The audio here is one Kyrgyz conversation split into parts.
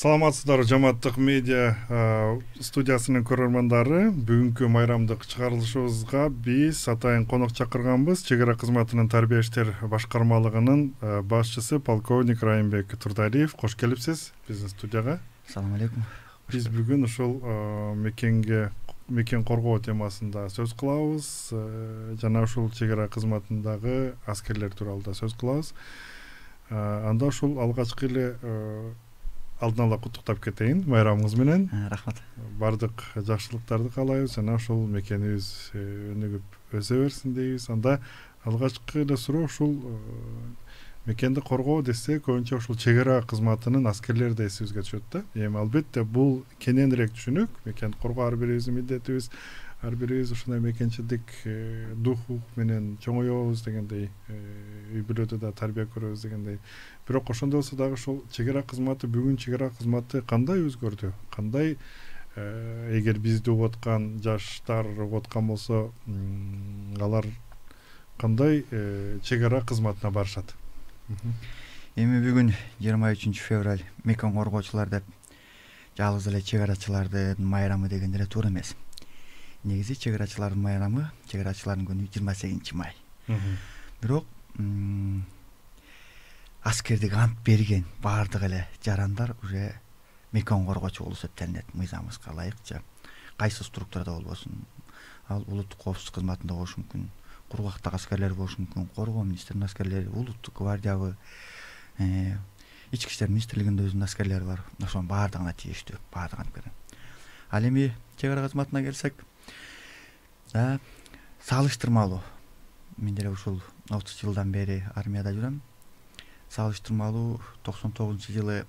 Саламатсыздар, жамааттык медиа студиясынын көрөрмандары. Бүгүнкү майрамдык чыгарылышыбызга биз атайын конок чакырганбыз. Чек ара кызматынын тарбия иштер башкармалыгынын башчысы полковник Райымбек Турдалиев. Кош келипсиз биздин студияга. Салам алейкум. Биз бүгүн ушул мекен коргоо темасында сөз кылабыз. Жана ушул чек ара кызматындагы аскерлер тууралуу да сөз кылабыз. Анда ушул алгачкы эле алдын ала куттуктап кетейин майрамыңыз менен. Рахмат. Бардык жакшылыктарды каалайбыз, жана ушул мекенибиз өнүгүп өсө берсин дейбиз. Анда алгачкы эле суроо ушул мекенди коргоо десе көбүнчө ушул чек ара кызматынын аскерлери да эсибизге түшөт да. Эми албетте бул кененирээк түшүнүк. Мекенди коргоо ар бирибиздин милдетибиз. Ар бирибиз ушундай мекенчилдик духу менен чоңоебуз дегендей, үй бүлөдө да тарбия көрөбүз дегендей. Бирок ошондой болсо дагы ушул чек ара кызматы, бүгүн чек ара кызматы кандай өзгөрдү? Кандай, эгер бизди угуп аткан жаштар угуп аткан болсо, алар кандай чек ара кызматына барышат? Эми бүгүн 23 февраль мекен коргоочулар деп жалгыз эле чек арачылардын майрамы деген деле туура эмес. Негизи чек арачылардын майрамы, чек арачылардын күнү 28 май. Бирок аскердик ант берген баардык эле жарандар уже мекен коргоочу болуп эсептелинет мыйзамыбызга ылайыкча. Кайсы структурада болбосун, ал улуттук коопсуздук кызматында болушу мүмкүн, кургактагы аскерлер болушу мүмкүн, коргоо министринин аскерлери, улуттук гвардиябы, ички иштер министрлигинде өзүнүн аскерлери бар. Ошонун баардыгына тийиштүү, баардык ант берген. Ал эми чек ара кызматына келсек, салыштырмалуу. Мен деле ушул 30 жылдан бери армияда жүрөм. Салыштырмалуу 99-жылы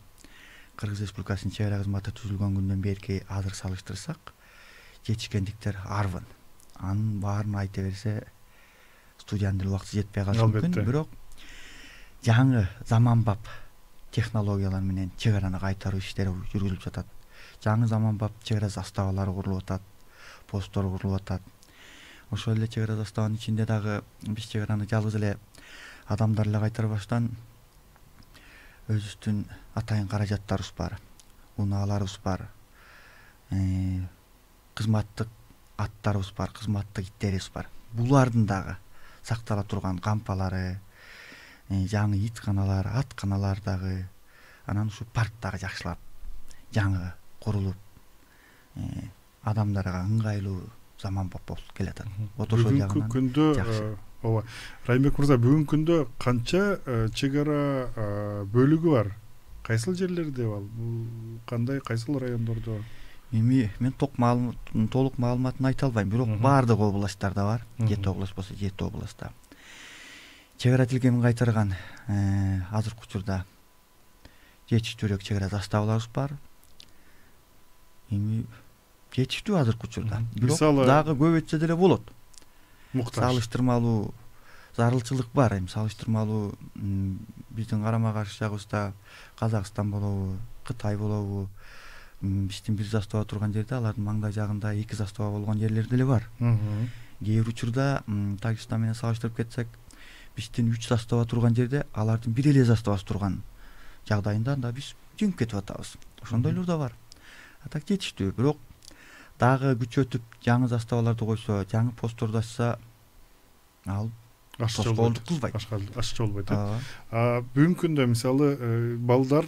Кыргыз Республикасынын чек ара кызматы түзүлгөн күндөн берки азыр салыштырсак, жетишкендиктер арбын. Анын баарын айта берсе, студиянын деле убакыты жетпей калышы мүмкүн. Бирок жаңы заманбап технологиялар менен чек араны кайтаруу иштери жүргүзүлүп жатат. Жаңы заманбап чек ара заставалары курулуп атат, посттор курулуп атат. Ошол эле чек ара заставанын ичинде дагы биз чек араны жалгыз эле адамдар эле кайтарбаштан өзүбүздүн атайын каражаттарыбыз бар, унааларыбыз бар, кызматтык аттарыбыз бар, кызматтык иттерибиз бар. Булардын дагы сактала турган кампалары, жаңы итканалар, атканалар дагы, анан ушу парк дагы жакшылап жаңы курулуп, адамдарга ыңгайлуу заманбап болуп келатат. Ошол жагынан жакшы. Ооба. Райымбек мырза, бүгүнкү күндө канча чек ара бөлүгү бар? Кайсыл жерлерде ал? Кандай, кайсыл райондордо? Эми мен толук маалыматын айта албайм, бирок баардык областтарда бар. 7 област болсо 7 областта. Чек ара тилкемин кайтарган азыркы учурда жетиштүүрөөк чек ара заставаларыбыз бар. Эми жетиштүү азыркы учурда. Бирок дагы көп өтсө деле болот. Салыштырмалуу зарылчылык бар. Эми салыштырмалуу биздин карама каршы жагыбызда Казакстан болобу, Кытай болобу, биздин бир застава турган жерде алардын маңдай жагында 2 застава болгон жерлер деле бар. Кээ бир учурда Тажикстан менен салыштырып кетсек, биздин 3 застава турган жерде алардын бир эле заставасы турган жагдайында анда биз жеңип кетип атабыз. Ошондойлор да бар. Так жетиштүү, бирок дагы күчөтүп жаңы заставаларды койсо, жаңы постторду ачса, ал тоскоолдук кылбайт. Ашчы болбойт. Бүгүнкү күндө мисалы балдар,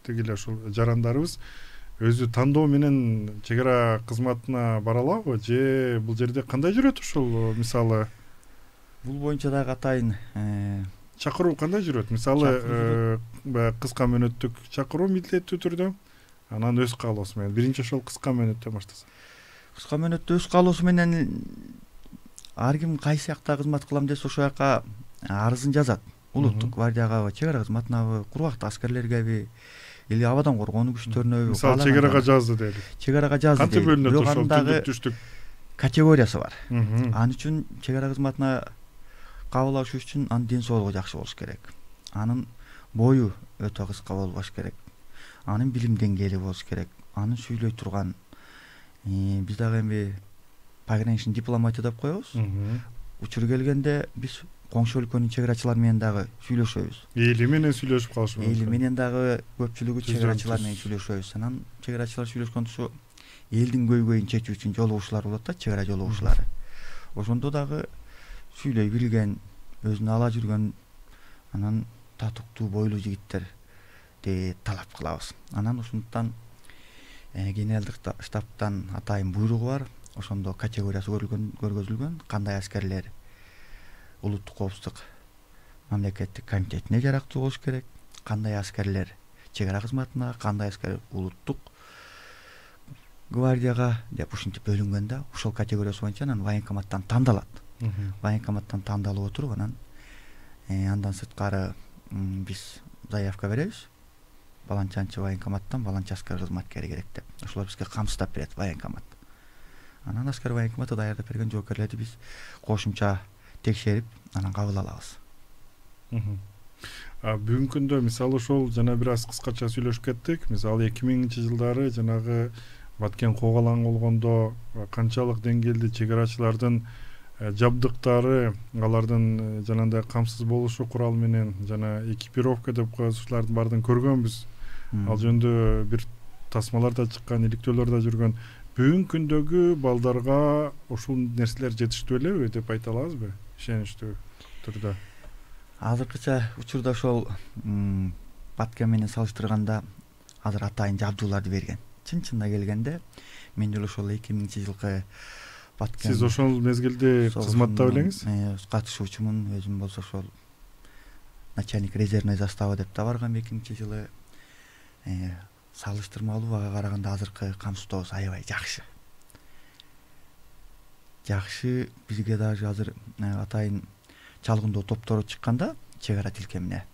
тигиле ушул жарандарыбыз өзү тандоо менен чек ара кызматына бара алабы же бул жерде кандай жүрөт ушул мисалы? Бул боюнча дагы атайын чакыруу кандай жүрөт? Мисалы кыска мөөнөттүк чакыруу милдеттүү түрдө, анан өз каалоосу менен. Биринчи ошол кыска мөөнөттөн баштаса. Кыска мөөнөттө өз каалоосу менен ар ким кайсы жакта кызмат кылам десе ошол жака арызын жазат. Улуттук гвардиягабы, чек ара кызматынабы, кургактык аскерлергеби, или абадан коргоонуу күчтөрүнөбү. Мисалы чек арага жазды дейли. Чек арага жазды. Канча бөлүнөт ошол түндүк-түштүк категориясы бар. Ал үчүн чек ара кызматына кабыл алыш үчүн анын ден соолугу жакшы болуш керек. Анын бою өтө кыска болбош керек. Анын билим деңгээли болуш керек. Анын сүйлөй турган биз дагы эми пограничный дипломатия деп коебуз. Учур келгенде биз коңшу өлкөнүн чек арачылары менен дагы сүйлөшөбүз. Эли менен сүйлөшүп калышы мүмкүн. Эли менен дагы көпчүлүгү чек арачылар менен сүйлөшөбүз. Анан чек арачылар сүйлөшкөндө ушу элдин көйгөйүн чечүү үчүн жолугушуулар болот да, чек ара жолугушуулары. Ошондо дагы сүйлөй билген, өзүнө ала жүргөн, анан татыктуу бойлуу жигиттерди талап кылабыз. Анан ошондуктан генералдык штабтан атайын буйругу бар. Ошондо категориясы көргөзүлгөн, кандай аскерлер улуттук коопсуздук мамлекеттик комитетине жарактуу болуш керек, кандай аскерлер чек ара кызматына, кандай аскер улуттук гвардияга деп ушинтип бөлүнгөн да. Ошол категориясы боюнча анан военкоматтан тандалат. Военкоматтан тандалып отуруп, анан андан сырткары биз заявка беребиз. Баланчанчы военкоматтан баланча аскер кызматкери керек деп. Ошолор бизге камсыздап берет военкомат. Анан аскер военкоматы даярдап берген жоокерлерди биз кошумча текшерип, анан кабыл алабыз. Бүгүнкү күндө мисалы ошол жана бир аз кыскача сүйлөшүп кеттик. Мисалы 2000-жылдары жанагы Баткен коголаң болгондо канчалык деңгээлде чек арачылардын жабдыктары, алардын жанагындай камсыз болушу курал менен жана экипировка деп коюшулардын баардыгын көргөнбүз. Ал жөнүндө бир тасмалар да чыккан, иликтөөлөр да жүргөн. Бүгүнкү күндөгү балдарга ушул нерселер жетиштүү элеби деп айта алабызбы? Ишеничтүү түрдө. Азыркыча учурда ошол Баткен менен салыштырганда азыр атайын жабдууларды берген. Чын-чынына келгенде мен деле ошол 2000-жылкы Баткен. Сиз ошол мезгилде кызматта белеңиз? Катышуучумун, өзүм болсо ошол начальник резервный заставы деп да баргам 2000-жылы. Салыштырмалуу ага караганда азыркы камсыздообуз аябай жакшы. Жакшы, бизге даже азыр атайын чалгындоо топтору чыкканда чек ара тилкемине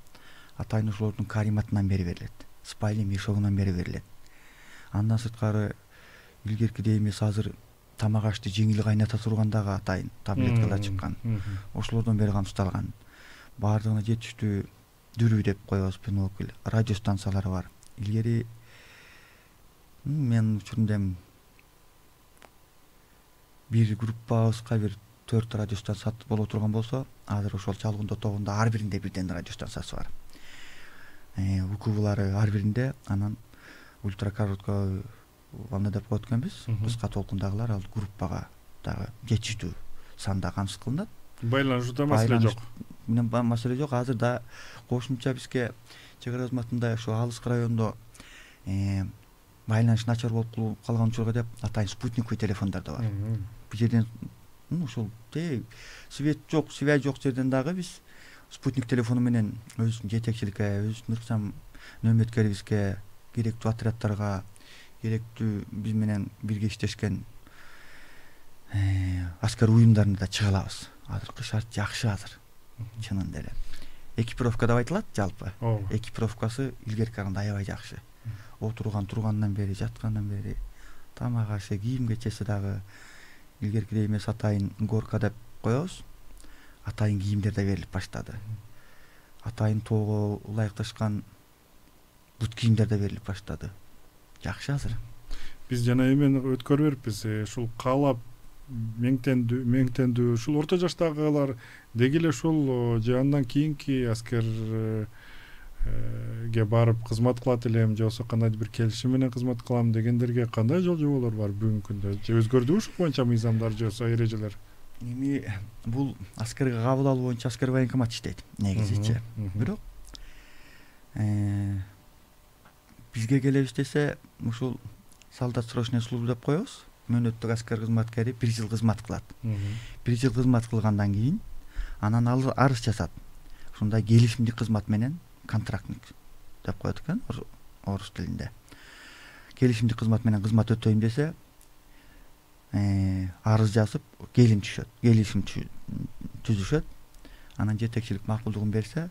атайын ошолордун кариматынан бери берилет. Спальный мешогунан бери берилет. Андан сырткары илгеркидей эмес, азыр тамак ашты жеңил кайната тургандагы атайын таблеткалар чыккан. Ошолордон бери камсыздалган. Баардыгына жетиштүү дүрүү деп коебуз, бинокль, радио станциялары бар. Илгери мен учурунда бир группабызга бир 4 радио станция боло турган болсо, азыр ошол чалгындоо тобунда ар биринде бирден радио станциясы бар. УКУлары ар биринде, анан ультракоротко волна деп коет экенбиз. Кыска толкундагылар ал группага дагы жетиштүү санда камсыз кылынат. Байланышта маселе жок. Менен маселе жок. Азыр да кошумча бизге чек ара кызматында ошо алыскы райондо байланыш начар болуп калган учурга деп атайын спутниковый телефондар да бар. Бул жерден ушул свет жок, связь жок жерден дагы биз спутник телефону менен өзүбүздүн жетекчиликке, өзүбүздүн ыкчам нөмөткерибизге, керектүү отряддарга, керектүү биз менен бирге иштешкен аскер уюмдарына да чыга алабыз. Азыркы шарт жакшы азыр. Чынында эле. Экипировка деп айтылат жалпы. Экипировкасы илгерки караганда аябай жакшы. Тургандан бери, жаткандан бери, тамак ашы, кийимге чечсе дагы илгеркидей эмес, атайын горка деп коебуз. Атайын кийимдер да берилип баштады. Атайын тоого ылайыкташкан бут кийимдер да берилип баштады. Жакшы азыр. Биз жана эмен өткөрүп бериппиз. Ушул каалап меңтендүү ушул орто жаштагылар деги эле ушул же андан кийинки аскерге барып кызмат кылат элем, же болбосо кандайдыр бир келишим менен кызмат кылам дегендерге кандай жол жоболор бар бүгүнкү күндө? Же өзгөрдүбү ушул боюнча мыйзамдар же болбосо эрежелер? Бул аскерге кабыл алуу боюнча аскер военкомат иштейт негизичи. Бирок бизге келебиз десе, ушул солдат срочной службы деп коебуз. Мөөнөттүк аскер кызматкери 1 жыл кызмат кылат. 1 жыл кызмат кылгандан кийин анан арыз жасат. Ушундай келишимдик кызмат менен контрактник деп коет экен орус тилинде. Келишимдик кызмат менен кызмат өтөйм десе, арыз жазып, келишим түзүшөт. Анан жетекчилик макулдугун берсе,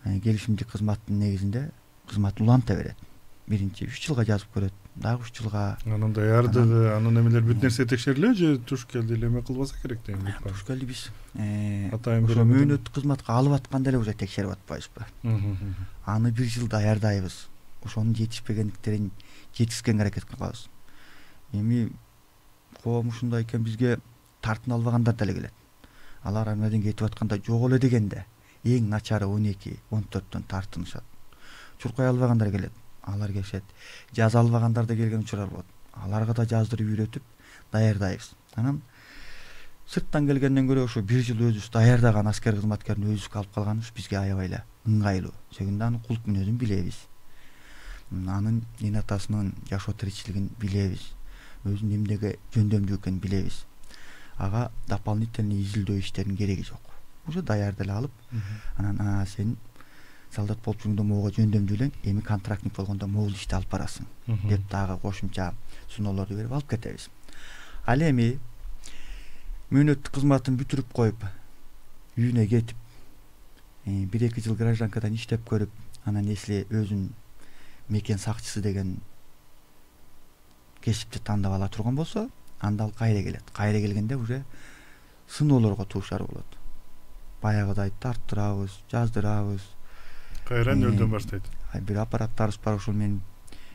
келишимдик кызматтын негизинде кызмат уланта берет. Биринчи 3 жылга жазып көрөт, дагы 3 жылга. Анан даярдыгы, анын эмелер бүт нерсе текшерилеби же туш келди эле эме кылбаса керек дейм. Туш келди биз ошо мөөнөттүк кызматка алып атканда эле уже текшерип атпайбызбы? Аны 1 жыл даярдайбыз. Ошонун жетишпегендиктерин жеткизгенге аракет кылабыз. Эми коом ушундай экен, бизге тартын албагандар деле келет. Алар армиядан кетип атканда жок эле дегенде эң начары 12-14төн тартынышат. Чуркай албагандар келет, алар келишет. Жаза албагандар да келген учурлар болот. Аларга да жаздырып үйрөтүп даярдайбыз. Анан сырттан келгенден көрө ошо 1 жыл өзүбүз даярдаган аскер кызматкерин өзүбүзгө алып калганыбыз бизге аябай эле ыңгайлуу. Себеби анын кулк мүнөзүн билебиз. Анын эне атасынын жашоо тиричилигин билебиз. Өзүнүн эмнеге жөндөмдүү экенин билебиз. Ага дополнительный изилдөө иштеринин кереги жок. Уже даяр деле алып, анан сен солдат болуп жүргөндө могу жөндөмдүү элең, эми контрактник болгондо могул ишти алып барасың деп дагы кошумча суноолорду берип алып кетебиз. Ал эми мөөнөттүк кызматын бүтүрүп коюп, үйүнө кетип, 1-2 жыл гражданкадан иштеп көрүп, анан эсли өзүн мекен сакчысы деген кесипти тандап ала турган болсо, анда ал кайра келет. Кайра келгенде уже сыноолорго туушар болот. Баягыдай тарттырабыз, жаздырабыз. Кайра нөлдөн баштайт. Бир аппараттарыбыз бар, ошол менен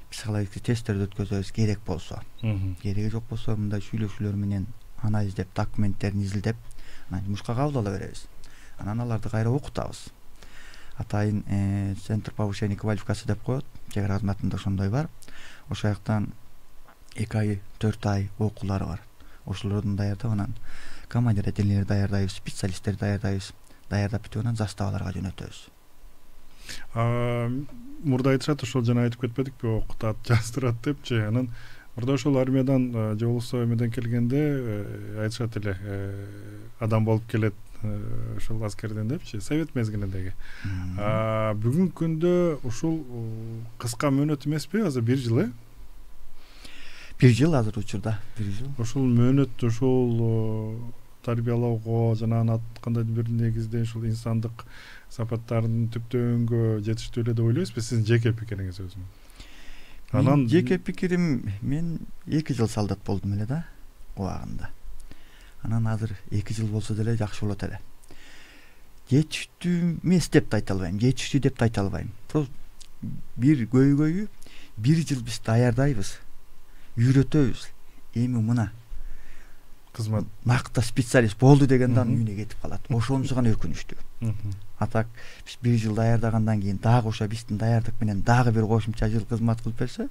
психологический тесттерди өткөзөбүз керек болсо. Кереги жок болсо мындай сүйлөшүүлөр менен анализдеп, документтерин изилдеп, анан жумушка кабыл ала беребиз. Анан аларды кайра окутабыз. Атайын центр повышения квалификации деп коет. Чек ара кызматында ошондой бар. Ошол жактан 2 ай, 4 ай окуулары бар. Ошолордун даярдап, анан командир отделениелер даярдайбыз, специалисттер даярдайбыз. Даярдап бүтүп анан заставаларга жөнөтөбүз. Мурда айтышат, ошол жана айтып кетпедикпи, окутат, жаздырат депчи. Анан мурда ошол армиядан же болбосо эмеден келгенде айтышат эле, адам болуп келет ошол аскерден депчи, совет мезгилиндеги. Бүгүнкү күндө ушул кыска мөөнөт эмеспи, азыр 1 жыл, 1 жыл азыр учурда, 1 жыл. Ошол мөөнөт ошол тарбиялоого жана кандай бир негизде ушул инсандык сапаттарын түптөгөнгө жетиштүү эле деп ойлойсузбу? Сиздин жеке пикириңиз өзүңүз? Анан жеке пикирим, мен 2 жыл солдат болдум эле да, убагында. Анан азыр 2 жыл болсо деле жакшы болот эле. Жетиштүү эмес деп да айта албайм, жетиштүү деп да айта албайм. Просто бир көйгөйү 1 жыл биз даярдайбыз, үйрөтөбүз. Эми мына кызмат накта специалист болду дегенде анын үйүнө кетип калат. Ошонусу гана өкүнүчтүү. Атак биз 1 жыл даярдагандан кийин дагы ошо биздин даярдык менен дагы бир кошумча жыл кызмат кылып берсе,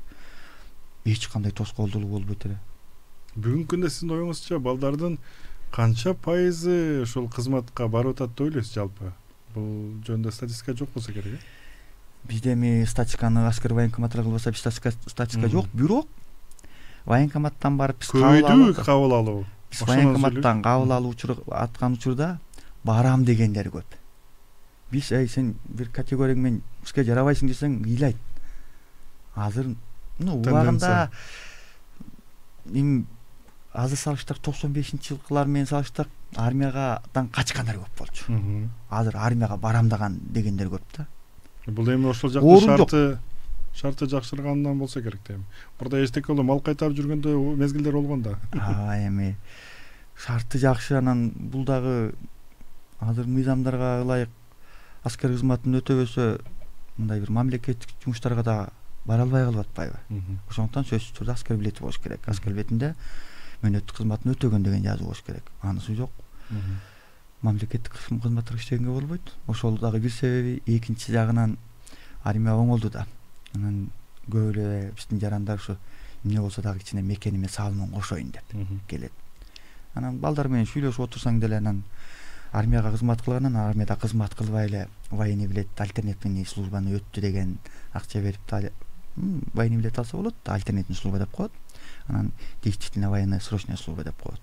эч кандай тоскоолдуулук болбойт эле. Бүгүнкү күндө сиздин оюңузча балдардын канча пайызы ошол кызматка барып атат деп ойлойсуз жалпы? Бул жөнүндө статистика жок болсо керек, Бизде эми статистиканы аскер военкоматтар кылбаса, биз статистика жок, бирок военкоматтан барып биз кабыл алуу. Биз военкоматтан кабыл алуу аткан учурда барам дегендер көп. Биз сен бир категорияң менен бизге жарабайсың десең ыйлайт. Азыр убагында азыр салыштырсак 95-жылкылар менен салыштырсак армиядан качкандар көп болчу. Азыр армияга барам дегендер көп да. Бул эми ошол жакта шарты жакшыргандан болсо керек да эми. Мурда эчтеке боло мал кайтарып жүргөндө мезгилдер болгон да. Эми шарты жакшы, анан бул дагы азыр мыйзамдарга ылайык аскер кызматын өтөбөсө мындай бир мамлекеттик жумуштарга да бара албай калып атпайбы? Ошондуктан сөзсүз түрдө аскер билети болуш керек. Аскер билетинде мөөнөттүк кызматын өтөгөн деген жазуу болуш керек. Анысы жок. Мамлекеттик кызматтар иштегенге болбойт. Ошол дагы бир себеби. Экинчи жагынан армия оңолду да. Анан көп эле биздин жарандар ушу эмне болсо дагы кичине мекениме салымын кошоюн деп келет. Анан балдар менен сүйлөшүп отурсаң деле, анан армияга кызмат кылгандан армияда кызмат кылбай эле военный билет, альтернативный службаны өттү деген акча берип военный билет алса болот, альтернативный служба деп коет. Анан действительно военная срочная служба деп коет.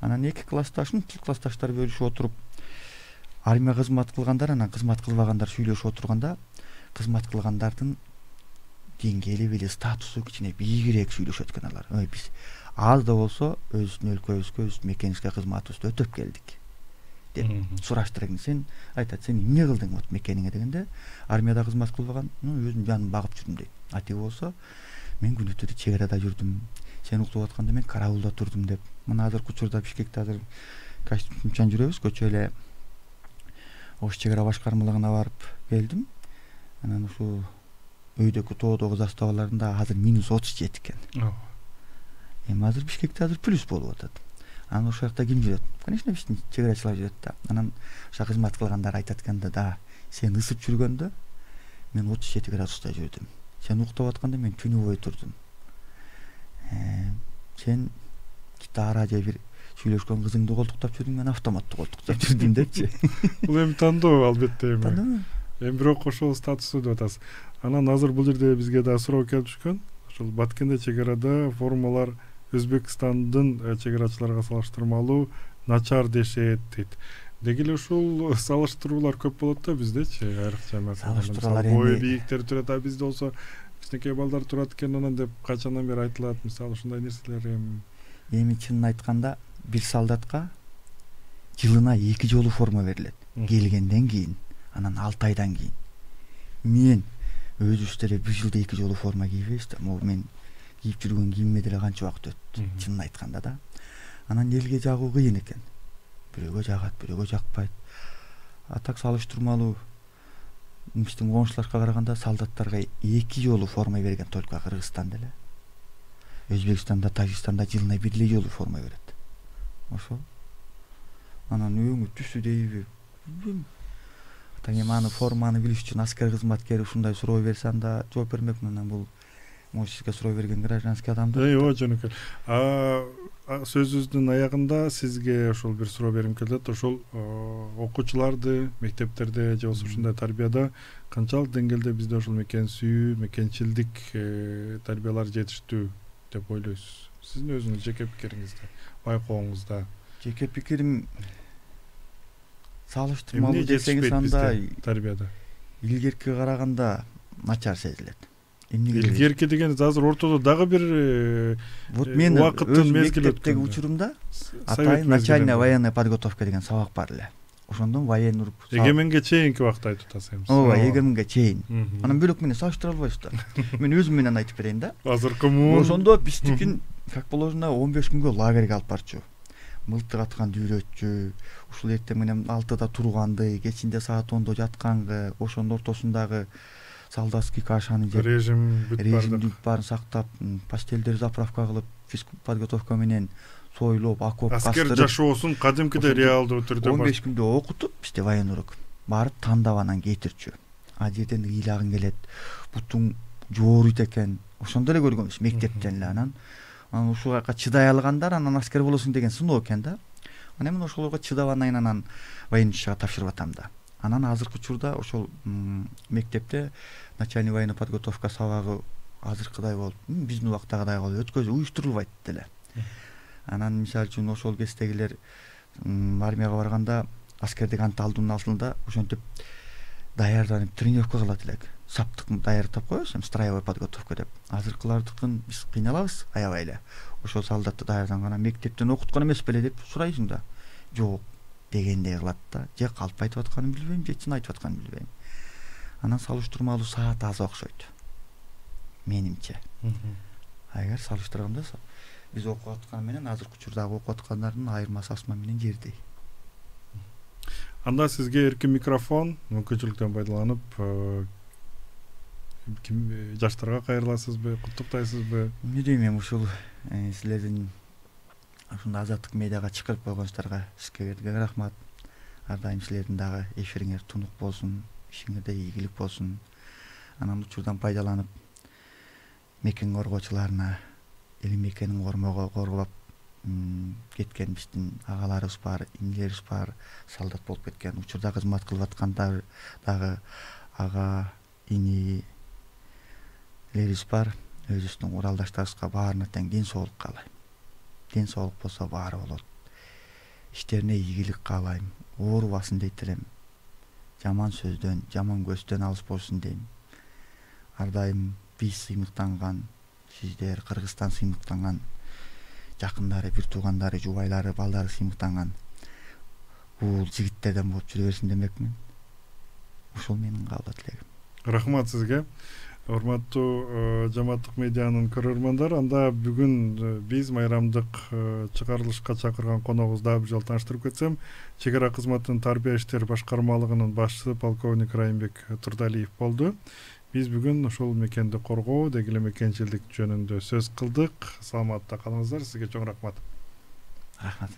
Анан эки классташым, классташтар бөлүшүп отуруп армия кызмат кылгандар, анан кызмат кылбагандар сүйлөшүп отурганда, кызмат кылгандардын деңгээли били статусу кичине бийигирээк сүйлөшөт экен алар. Биз аз да болсо өзүбүздүн өлкөбүзгө, өзүбүздүн мекенибизге кызматыбызды өтөп келдик деп сураштырган. Сен айтат, сен эмне кылдың вот мекениңе дегенде, армияда кызмат кылбаган, өзүм жаным багып жүрдүм дейт. Атиги болсо, мен күнү түнү чек арада жүрдүм, сен уктап атканда мен караулда турдум деп. Мына азыркы учурда Бишкекте азыр костюмчан жүрөбүз, көчө эле ош чек ара башкармалыгына барып келдим. Анан ушу өйдөкү тоодогу заставаларында азыр -30 жеткен. Эми азыр Бишкекте азыр плюс болуп атат. Анан ошол жакта ким жүрөт? Конечно, биздин чек-арачылар жүрөт да. Анан ошо кызмат кылгандар айтат экенде, да, сен ысып жүргөндө мен 37 градуста жүрдүм. Сен уктап атканда мен түнү бою турдум. Сен гитара же бир сүйлөшкөн кызыңды колтуктап жүрдүң, мен автоматты колтуктап жүрдүм депчи. Бул эми тандоо албетте эми. Бирок ошол статусу деп атасыз. Анан азыр бул жерде бизге да суроо келип түшкөн. Ошол Баткенде чек арада формалар Өзбекстандын чек-арачыларга салыштырмалуу начар дешет дейт. Деги эле ушул салыштыруулар көп болот да биздечи, айрыкча салыштыруулар бою бийиктер турат, а бизде болсо кичинекей балдар турат экен анан деп качандан бери айтылат. Мисалы ушундай нерселер эми чынын айтканда бир солдатка жылына 2 жолу форма берилет. Келгенден кийин, анан 6 айдан кийин. Мен өзүбүз деле бир жылда 2 жолу форма кийбейбиз да. Могу мен кийип жүргөн кийимиме деле канча убакыт өттү, чынын айтканда да. Анан элге жагуу кыйын экен. Бирөөгө жагат, бирөөгө жакпайт. А так салыштырмалуу биздин коңшуларга караганда солдаттарга 2 жолу форма берген только Кыргызстан деле. Өзбекстанда, Тажикстанда жылына 1 жолу форма берет. Ошол. Анан өңү түсү дейби. Эми аны форманы билиш үчүн аскер кызматкери ушундай суроо берсе анда жооп бермекмин. Анан бул может сизге суроо берген гражданский адамды. Ооба, жөнөкөй. Сөзүбүздүн аягында сизге ошол бир суроо берим келет. Ошол окуучуларды мектептерде же болбосо ушундай тарбияда канчалык деңгээлде бизде ошол мекен сүйүү, мекенчилдик тарбиялар жетиштүү деп ойлойсуз? Сиздин өзүңүз жеке пикириңизде, байкооңузда. Жеке пикирим салыштырмалуу десеңиз анда тарбияда илгерки караганда начар сезилет. Илгерки дегениз азыр ортодо дагы бир вот мен өз мектептеги учурумда атайын начальная военная подготовка деген сабак бар эле. Ошондон военный эгеменге чейинки убакта айтып атасыз. Ооба, эгеменге чейин. Анан бөлөк менен салыштыра албайсыз да. Мен өзүм менен айтып берейин да. Азыркы ошондо биздикин как положено 15 күнгө лагерьге алып барчу. Мылтык атканды үйрөтчү. Ушул эртең менен 6-да турганды, кечинде саат 10-до жатканды, ошонун ортосундагы солдатский кашаны жеп, режим баарын сактап, постелдер заправка кылып, физкультура подготовка менен сойлоп, окоп кастырып. Аскер жашоосун кадимкидей реалдуу түрдө 15 күндө окутуп, бизде военный урок барып тандап анан кетирчү. А жерден ыйлагың келет, бутуң жооруйт экен. Ошондо эле көргөнбүз мектептен эле. Анан ушуга чыдай алгандар анан аскер болосуң деген сыноо экен да. Анан мен ошолорго чыдап анан военный училищеге тапшырып атам да. Анан азыркы учурда ошол мектепте начальный военный подготовка сабагы азыркыдай болуп, биздин убактагыдай болуп уюштурулбайт деле. Анан мисалы үчүн ошол кездегилер армияга барганда аскердик ант алдынын асылында ошентип даярданып тренировка кылат элек. Саптык даярдап коебуз, строевой подготовка деп. Азыркылардыкын биз кыйналабыз аябай эле. Ошол солдатты даярданганан мектептен окуткан эмес беле деп сурайсың да. Жок дегендей кылат да. Же калп айтып атканын билбейм, же чын айтып атканын билбейм. Анан салыштырмалуу саат аз окшойт. Менимче. Эгер салыштырганда биз окуп аткан менен азыркы учурдагы окуп аткандардын айырмасы асман менен жердей. Анда сизге эркин микрофон, мүмкүнчүлүктөн пайдаланып жаштарга кайрыласызбы, куттуктайсызбы? Эмне дейм, эми ушул силердин ушундай азаттык медиага чакырып койгонуңуздарга сизге рахмат. Ар дайым силердин дагы эфириңер тунук болсун, ишиңерде ийгилик болсун. Анан учурдан пайдаланып мекен коргоочуларына, эл мекенин коргоп кеткен биздин агаларыбыз бар, инилерибиз бар, солдат болуп кеткен, учурда кызмат кылып аткандар дагы ага, ини лерибиз бар. Өзүбүздүн куралдаштарыбызга баарына тең ден соолук каалайм. Ден соолук болсо баары болот. Иштерине ийгилик каалайм. Оорубасын дейт элем. Жаман сөздөн, жаман көздөн алыс болсун дейм. Ар дайым биз сыймыктанган, сиздер Кыргызстан сыймыктанган, жакындары, бир туугандары, жубайлары, балдары сыймыктанган бул жигиттерден болуп жүрө берсин демекмин. Ушул менин каалоо тилегим. Рахмат сизге. Урматтуу жамааттык медианын көрөрмандары, анда бүгүн биз майрамдык чыгарылышка чакырган коногубузду дагы бир жолу тааныштырып кетсем, чек ара кызматынын тарбия иштери башкармалыгынын башчысы полковник Райымбек Турдалиев болду. Биз бүгүн ошол мекенди коргоо деги эле мекенчилик жөнүндө сөз кылдык. Саламатта калыңыздар. Сизге чоң рахмат. Рахмат.